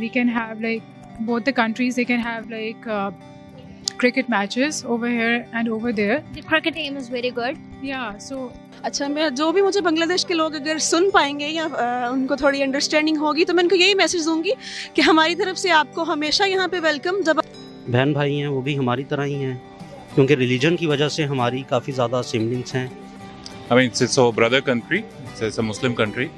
we can have like both the countries, they can have like cricket matches over here and over there. The cricket team is very good. Yeah, so अच्छा, मैं जो भी मुझे बांग्लादेश के लोग अगर सुन पाएंगे या उनको थोड़ी अंडरस्टैंडिंग होगी तो मैं उनको यही मैसेज दूंगी कि हमारी तरफ से आपको हमेशा यहाँ पे वेलकम। जब बहन भाई हैं वो भी हमारी तरह ही हैं, क्योंकि रिलीजन की वजह से हमारी काफ़ी ज़्यादा सिबलिंग्स हैं। I mean, it's our brother country. It's a Muslim country,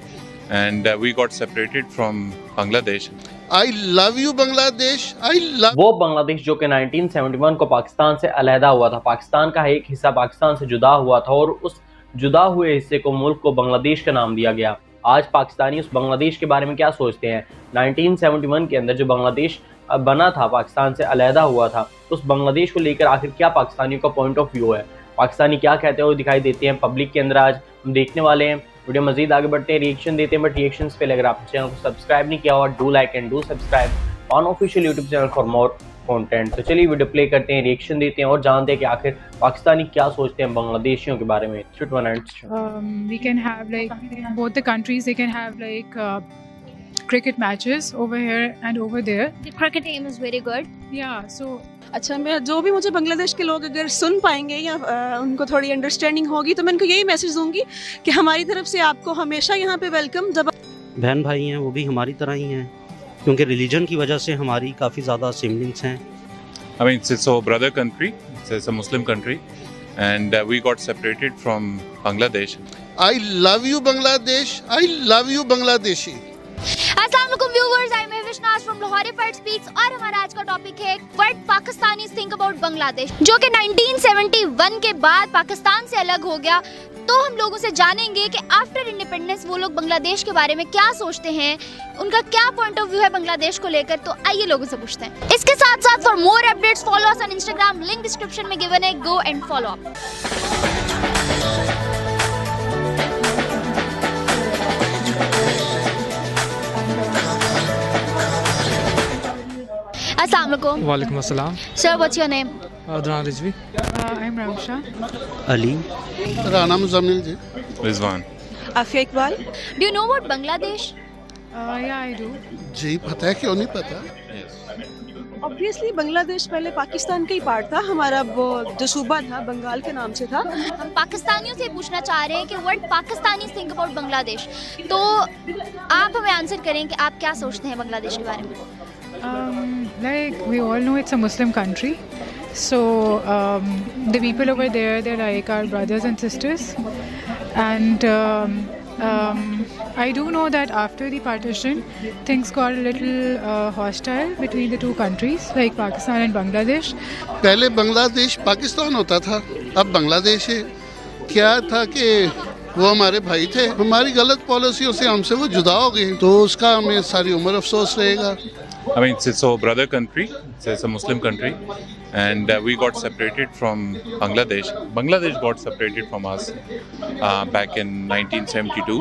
and we got separated from Bangladesh. I love you Bangladesh. I love. वो बांग्लादेश जो कि 1971 को पाकिस्तान से अलहदा हुआ था, पाकिस्तान का एक हिस्सा पाकिस्तान से जुदा हुआ था और उस जुदा हुए हिस्से को मुल्क को बांग्लादेश का नाम दिया गया। आज पाकिस्तानी उस बांग्लादेश के बारे में क्या सोचते हैं? 1971 के अंदर जो बांग्लादेश बना था, पाकिस्तान से अलहदा हुआ था, उस बांग्लादेश को लेकर आखिर क्या पाकिस्तानियों का पॉइंट ऑफ व्यू है? पाकिस्तानी क्या कहते हैं वो दिखाई देते हैं पब्लिक के अंदर। आज हम देखने वाले हैं। वीडियो मजीद आगे बढ़ते हैं, रिएक्शन देते हैं, बट रिएक्शन से पहले अगर आप चैनल को सब्सक्राइब नहीं किया हुआ, do like and do subscribe on official YouTube channel for more content. तो चलिए वीडियो प्ले करते हैं, रिएक्शन देते हैं और जानते हैं कि आखिर पाकिस्तानी क्या सोचते हैं बांग्लादेशियों के बारे में। we can have like both the countries, they can have like cricket matches over here and over there. The cricket team is very good. Yeah, so अच्छा, मैं जो भी मुझे बांग्लादेश के लोग अगर सुन पाएंगे या उनको थोड़ी अंडरस्टैंडिंग होगी तो मैं उनको यही मैसेज दूंगी कि हमारी तरफ से आपको हमेशा यहाँ पे वेलकम। जब बहन भाई हैं वो भी हमारी तरह ही हैं, क्योंकि रिलीजन की वजह से हमारी काफ़ी ज़्यादा सिबलिंग्स हैं। I mean, it's our brother country. It's a Muslim country, and we got separated from Bangladesh. I love you Bangladesh. I love you Bangladeshi. अस्सलाम वालेकुम व्यूअर्स, आई एम विशनाज फ्रॉम लाहौर फर्स्ट स्पीक्स और हमारा आज का topic है what Pakistanis think about Bangladesh, जो कि 1971 के बाद पाकिस्तान से अलग हो गया। तो हम लोगों से जानेंगे कि आफ्टर इंडिपेंडेंस वो लोग बांग्लादेश के बारे में क्या सोचते हैं, उनका क्या पॉइंट ऑफ व्यू है बांग्लादेश को लेकर। तो आइए लोगों से पूछते हैं। इसके साथ साथ for more updates follow us on Instagram, link description में गिवन है, गो एंड फॉलो अप। अस्सलाम वालेकुम। वालेकुम अस्सलाम। Sir, what's your name? Adnan Rizvi. I'm Rausha. Ali. Rana Muzammil ji. Rizwan. Afia Iqbal. Do you know about Bangladesh? Yeah, I do. जी पता है, क्यों नहीं पता। ऑब्वियसली बांग्लादेश पहले पाकिस्तान का ही पार्ट था। हमारा वो जो सूबा था बंगाल के नाम से था। हम पाकिस्तानियों से पूछना चाह रहे हैं कि what Pakistani think about Bangladesh. तो आप हमें आंसर करें कि आप क्या सोचते हैं बांग्लादेश के बारे में। Like we all know it's a Muslim country, so the people over there, they're like our brothers and sisters, and I do know that after the partition things got a little hostile between the two countries, like Pakistan and Bangladesh. पहले बांग्लादेश पाकिस्तान होता था, अब बांग्लादेश है। क्या था कि वो हमारे भाई थे, हमारी गलत पॉलिसियों से हमसे वो जुदा हो गए, तो उसका हमें सारी उम्र अफसोस रहेगा। I mean, it's our brother country. It's a Muslim country, and we got separated from Bangladesh. Bangladesh got separated from us back in 1972.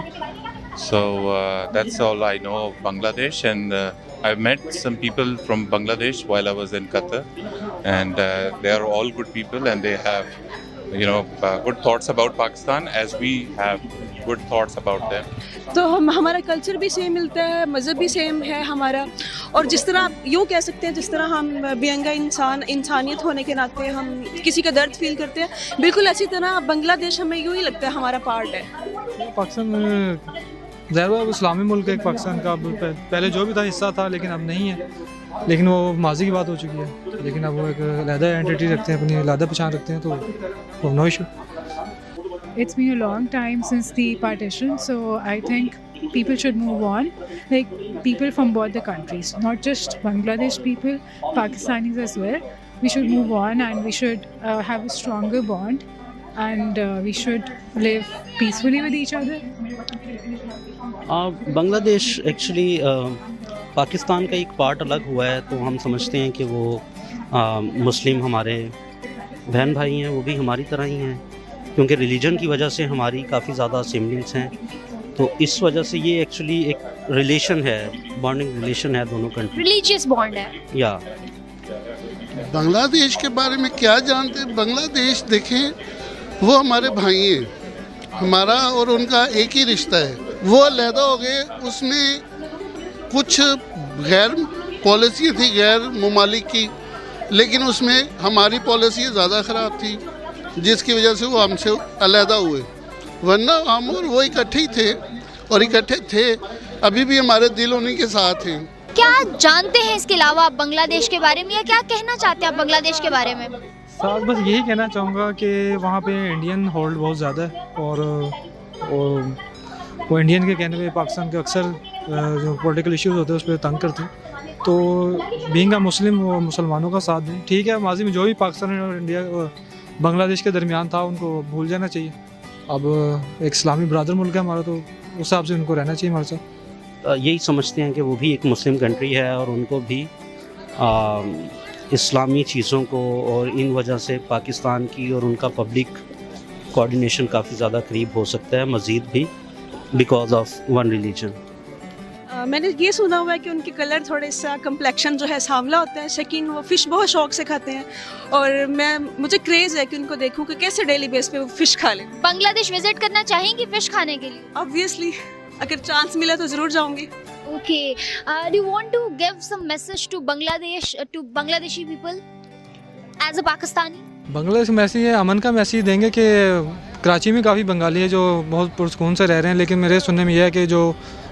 So that's all I know of Bangladesh, and I've met some people from Bangladesh while I was in Qatar, and they are all good people, and they have, good thoughts about Pakistan as we have good thoughts about them. तो हमारा culture भी same मिलता है, मज़हब भी same है हमारा, और जिस तरह यूँ कह सकते हैं जिस तरह हम बेअंगा इंसानियत होने के नाते हम किसी का दर्द फील करते हैं, बिल्कुल ऐसी तरह बांग्लादेश हमें यूँ ही लगता है हमारा पार्ट है। पाकिस्तान ज़ाहिर इस्लामी मुल्क है पाकिस्तान का, अब पहले जो भी था हिस्सा था लेकिन अब नहीं है, लेकिन वो माजी की बात हो चुकी है। लेकिन अब वो एक अलहदा एंटिटी रखते हैं, अपनी अलहदा पहचान रखते हैं, तो no issue. It's been a long time since the partition, so I think people should move on, like people from both the countries, not just Bangladesh people, Pakistanis as well. We should move on and we should have a stronger bond, and we should live peacefully with each other. Bangladesh actually Pakistan का एक part अलग हुआ है, तो हम समझते हैं कि वो मुस्लिम हमारे बहन भाई हैं, वो भी हमारी तरह ही हैं, क्योंकि रिलीजन की वजह से हमारी काफ़ी ज़्यादा सिबलिंग्स हैं। तो इस वजह से ये एक्चुअली एक रिलेशन है, बॉन्डिंग रिलेशन है दोनों कंट्री, रिलीजियस बॉन्ड है। या बांग्लादेश के बारे में क्या जानते हैं? बांग्लादेश देखें, वो हमारे भाई हैं, हमारा और उनका एक ही रिश्ता है। वो अलहदा हो गए, उसमें कुछ गैर पॉलिसी थी गैर ममालिक की, लेकिन उसमें हमारी पॉलिसी ज़्यादा ख़राब थी, जिसकी वजह से वो हमसे अलहदा हुए, वरना हम और वो इकट्ठे ही थे और इकट्ठे थे, अभी भी हमारे दिल उन्हीं के साथ हैं। क्या जानते हैं इसके अलावा आप बांग्लादेश के बारे में, या क्या कहना चाहते हैं आप बांग्लादेश के बारे में? साथ बस यही कहना चाहूँगा कि वहाँ पे इंडियन होल्ड बहुत ज़्यादा है, और वो इंडियन के कहने पे पाकिस्तान के अक्सर जो पॉलिटिकल इश्यूज होते हैं उस पर तंग करते हैं। तो बीइंग अ मुस्लिम वो मुसलमानों का साथ दें। ठीक है, माजी में जो भी पाकिस्तान और इंडिया बांग्लादेश के दरमियान था उनको भूल जाना चाहिए। अब एक इस्लामी ब्रादर मुल्क है हमारा, तो उस हिसाब से उनको रहना चाहिए हमारे साथ। यही समझते हैं कि वो भी एक मुस्लिम कंट्री है और उनको भी इस्लामी चीज़ों को और इन वजह से पाकिस्तान की और उनका पब्लिक कोऑर्डिनेशन काफ़ी ज़्यादा करीब हो सकता है मज़ीद भी, बिकॉज ऑफ वन रिलीजन। मैंने ये सुना हुआ है कि उनके कलर थोड़े सा कम्प्लेक्शन जो है सांवला होता है। सेकंड, वो फ़िश बहुत शौक से खाते हैं, और मुझे क्रेज़ है कि उनको देखूं कि कैसे डेली बेस पे वो फ़िश खा लें। बांग्लादेश विजिट करना चाहेंगी फ़िश खाने के लिए? ऑब्वियसली, अगर चांस मिला तो ज़रूर जाऊंगी। Okay. Do you want to give some message to Bangladesh, to Bangladeshi people as a Pakistani? Bangladesh में मैसेज है, अमन का मैसेज देंगे कि कराची में काफ़ी बंगाली है जो बहुत पुरसकून से रह रहे हैं, लेकिन मेरे सुनने में यह है कि जो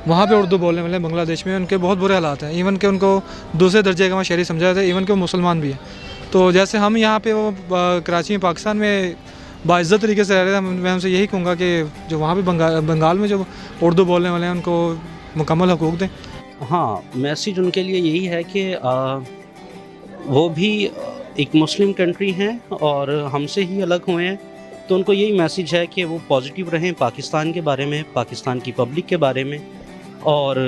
वहाँ पे उर्दू बोलने वाले बांग्लादेश में उनके बहुत बुरे हालात हैं। इवन कि उनको दूसरे दर्जे का वहाँ शहरी समझा जाता है, इवन कि वो मुसलमान भी हैं। तो जैसे हम यहाँ पे वो कराची में पाकिस्तान में बाइज़्ज़त तरीके से रह रहे हैं, मैं उनसे यही कहूँगा कि जो वहाँ पे बंगाल में जो उर्दू बोलने वाले हैं उनको मुकम्मल हकूक़ दें। हाँ, मैसेज उनके लिए यही है कि वो भी एक मुस्लिम कंट्री हैं और हमसे ही अलग हुए हैं, तो उनको यही मैसेज है कि वो पॉजिटिव रहें पाकिस्तान के बारे में, पाकिस्तान की पब्लिक के बारे में और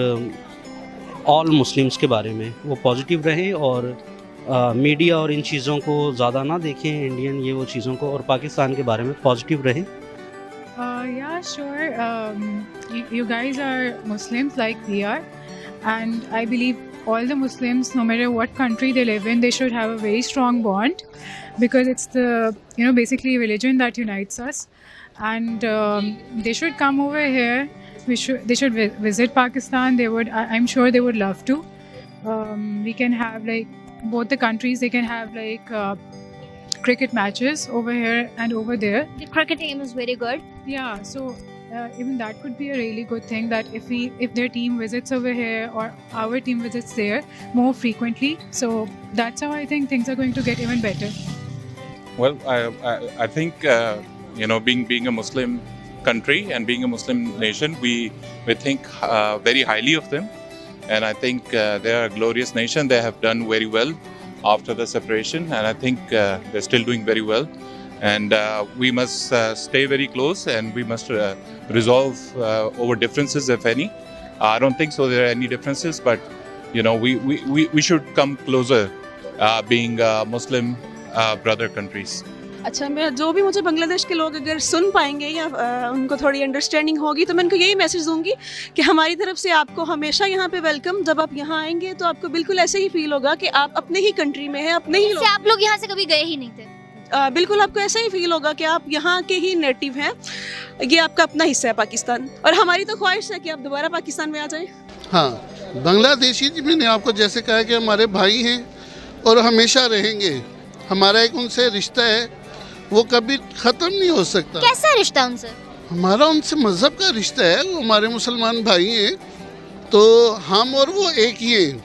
ऑल मुस्लिम्स के बारे में वो पॉजिटिव रहें, और मीडिया और इन चीज़ों को ज़्यादा ना देखें, इंडियन ये वो चीज़ों को, और पाकिस्तान के बारे में पॉजिटिव रहें। Yeah, sure. You guys are Muslims like we are, and I believe all the Muslims, no matter what country they live in, they should have a very strong bond, because it's the basically religion that unites us, and they should come over here. They should visit Pakistan. They would. I'm sure they would love to. We can have like both the countries. They can have like cricket matches over here and over there. The cricket team is very good. Yeah, so even that could be a really good thing, that if their team visits over here or our team visits there more frequently. So that's how I think things are going to get even better. Well, I think being a Muslim country and being a Muslim nation, we think very highly of them, and I think they are a glorious nation. They have done very well after the separation, and I think they're still doing very well, and we must stay very close, and we must resolve over differences, if any. I don't think so there are any differences, but we should come closer, being Muslim brother countries. अच्छा, मैं जो भी मुझे बांग्लादेश के लोग अगर सुन पाएंगे या उनको थोड़ी अंडरस्टैंडिंग होगी, तो मैं उनको यही मैसेज दूंगी कि हमारी तरफ से आपको हमेशा यहाँ पे वेलकम। जब आप यहाँ आएंगे तो आपको बिल्कुल ऐसे ही फील होगा कि आप अपने ही कंट्री में हैं, अपने ही लोग। आप लोग यहाँ से कभी गए ही नहीं थे? बिल्कुल, आपको ऐसा ही फील होगा कि आप यहाँ के ही नेटिव हैं, ये आपका अपना हिस्सा है पाकिस्तान, और हमारी तो ख्वाहिश है कि आप दोबारा पाकिस्तान में आ जाएं। हाँ, बांग्लादेशी जी, मैंने आपको जैसे कहा कि हमारे भाई हैं और हमेशा रहेंगे। हमारा एक उनसे रिश्ता है, वो कभी ख़त्म नहीं हो सकता। कैसा रिश्ता उनसे? हमारा उनसे मज़हब का रिश्ता है, वो हमारे मुसलमान भाई हैं, तो हम और वो एक ही हैं।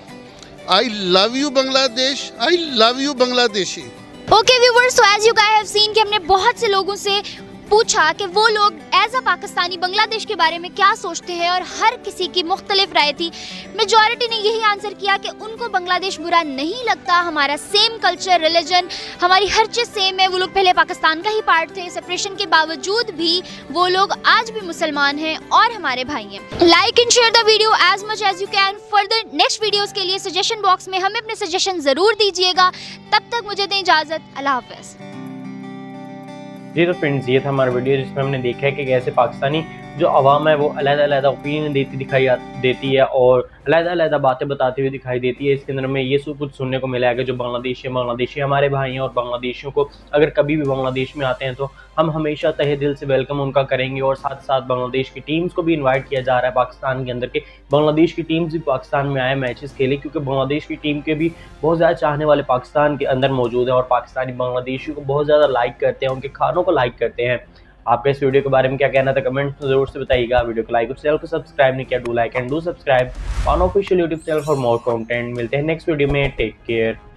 I love you Bangladesh, I love you Bangladeshi. Okay viewers, तो as you guys have seen कि हमने बहुत से लोगों से पूछा कि वो लोग एज अ पाकिस्तानी बांग्लादेश के बारे में क्या सोचते हैं, और हर किसी की मुख्तलिफ राय थी। मेजॉरिटी ने यही आंसर किया कि उनको बांग्लादेश बुरा नहीं लगता, हमारा सेम कल्चर, रिलीजन, हमारी हर चीज़ सेम है। वो लोग पहले पाकिस्तान का ही पार्ट थे, सेपरेशन के बावजूद भी वो लोग आज भी मुसलमान हैं और हमारे भाई हैं। Like and share the video as much as you can. Further next videos के लिए सजेशन बॉक्स में हमें अपने सजेशन ज़रूर दीजिएगा। तब तक मुझे दें इजाज़त, अल्लाह हाफ़िज़। जी तो फ्रेंड्स, ये था हमारा वीडियो जिसमें हमने देखा है कि कैसे पाकिस्तानी जो अवाम है वो अलग-अलग ओपिनियन देती है और अलग-अलग बातें बताती हुई दिखाई देती है। इसके अंदर में ये सब कुछ सुनने को मिला है कि जो बांग्लादेशी हमारे भाई हैं और बांग्लादेशियों को अगर कभी भी बांग्लादेश में आते हैं तो हम हमेशा तहे दिल से वेलकम उनका करेंगे और साथ साथ बांग्लादेश की टीम्स को भी इनवाइट किया जा रहा है पाकिस्तान के अंदर के बांग्लादेश की टीम्स भी पाकिस्तान में आए मैचेस खेले, क्योंकि बांग्लादेश की टीम के भी बहुत ज़्यादा चाहने वाले पाकिस्तान के अंदर मौजूद हैं और पाकिस्तानी बांग्लादेशियों को बहुत ज़्यादा लाइक करते हैं, उनके खानों को लाइक करते हैं। आपका इस वीडियो के बारे में क्या कहना था कमेंट तो जरूर से बताइएगा। वीडियो को लाइक और चैनल को सब्सक्राइब नहीं किया, do like and do subscribe on official YouTube channel for more content. मिलते हैं नेक्स्ट वीडियो में, टेक केयर।